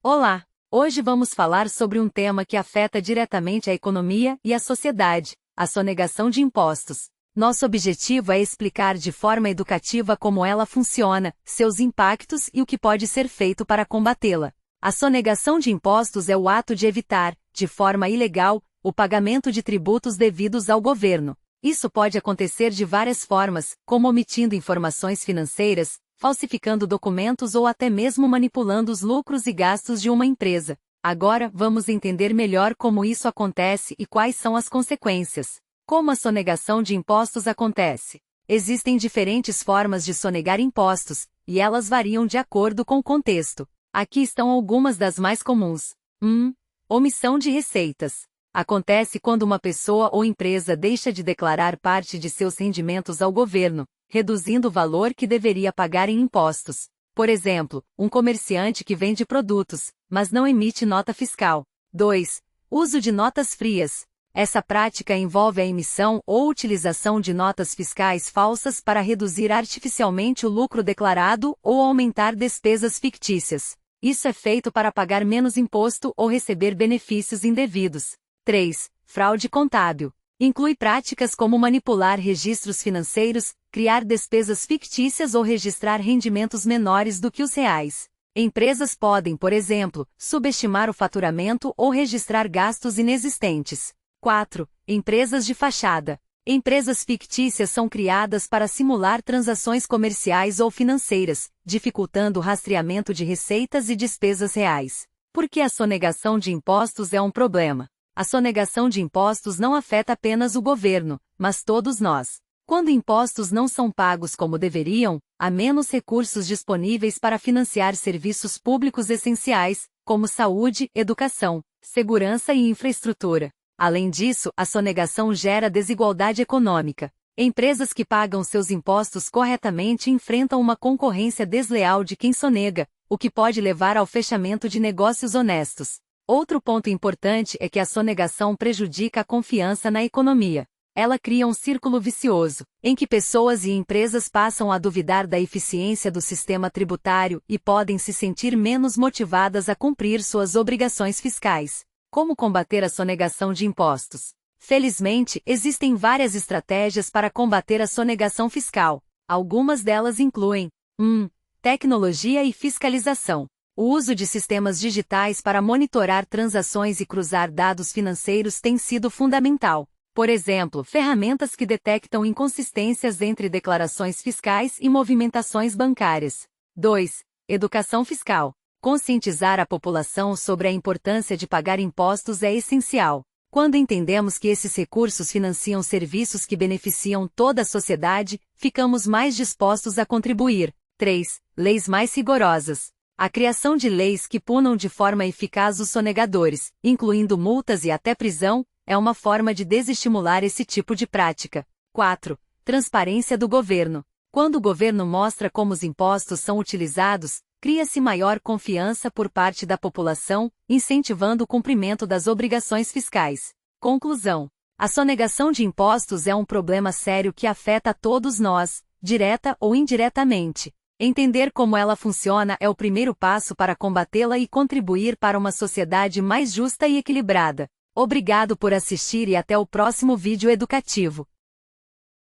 Olá! Hoje vamos falar sobre um tema que afeta diretamente a economia e a sociedade: a sonegação de impostos. Nosso objetivo é explicar de forma educativa como ela funciona, seus impactos e o que pode ser feito para combatê-la. A sonegação de impostos é o ato de evitar, de forma ilegal, o pagamento de tributos devidos ao governo. Isso pode acontecer de várias formas, como omitindo informações financeiras, falsificando documentos ou até mesmo manipulando os lucros e gastos de uma empresa. Agora, vamos entender melhor como isso acontece e quais são as consequências. Como a sonegação de impostos acontece? Existem diferentes formas de sonegar impostos, e elas variam de acordo com o contexto. Aqui estão algumas das mais comuns. 1. Omissão de receitas. Acontece quando uma pessoa ou empresa deixa de declarar parte de seus rendimentos ao governo, reduzindo o valor que deveria pagar em impostos. Por exemplo, um comerciante que vende produtos, mas não emite nota fiscal. 2. Uso de notas frias. Essa prática envolve a emissão ou utilização de notas fiscais falsas para reduzir artificialmente o lucro declarado ou aumentar despesas fictícias. Isso é feito para pagar menos imposto ou receber benefícios indevidos. 3. Fraude contábil. Inclui práticas como manipular registros financeiros, criar despesas fictícias ou registrar rendimentos menores do que os reais. Empresas podem, por exemplo, subestimar o faturamento ou registrar gastos inexistentes. 4. Empresas de fachada. Empresas fictícias são criadas para simular transações comerciais ou financeiras, dificultando o rastreamento de receitas e despesas reais. Por que a sonegação de impostos é um problema? A sonegação de impostos não afeta apenas o governo, mas todos nós. Quando impostos não são pagos como deveriam, há menos recursos disponíveis para financiar serviços públicos essenciais, como saúde, educação, segurança e infraestrutura. Além disso, a sonegação gera desigualdade econômica. Empresas que pagam seus impostos corretamente enfrentam uma concorrência desleal de quem sonega, o que pode levar ao fechamento de negócios honestos. Outro ponto importante é que a sonegação prejudica a confiança na economia. Ela cria um círculo vicioso, em que pessoas e empresas passam a duvidar da eficiência do sistema tributário e podem se sentir menos motivadas a cumprir suas obrigações fiscais. Como combater a sonegação de impostos? Felizmente, existem várias estratégias para combater a sonegação fiscal. Algumas delas incluem: 1. Tecnologia e fiscalização. O uso de sistemas digitais para monitorar transações e cruzar dados financeiros tem sido fundamental. Por exemplo, ferramentas que detectam inconsistências entre declarações fiscais e movimentações bancárias. 2. Educação fiscal. Conscientizar a população sobre a importância de pagar impostos é essencial. Quando entendemos que esses recursos financiam serviços que beneficiam toda a sociedade, ficamos mais dispostos a contribuir. 3. Leis mais rigorosas. A criação de leis que punam de forma eficaz os sonegadores, incluindo multas e até prisão, é uma forma de desestimular esse tipo de prática. 4. Transparência do governo. Quando o governo mostra como os impostos são utilizados, cria-se maior confiança por parte da população, incentivando o cumprimento das obrigações fiscais. Conclusão: a sonegação de impostos é um problema sério que afeta a todos nós, direta ou indiretamente. Entender como ela funciona é o primeiro passo para combatê-la e contribuir para uma sociedade mais justa e equilibrada. Obrigado por assistir e até o próximo vídeo educativo.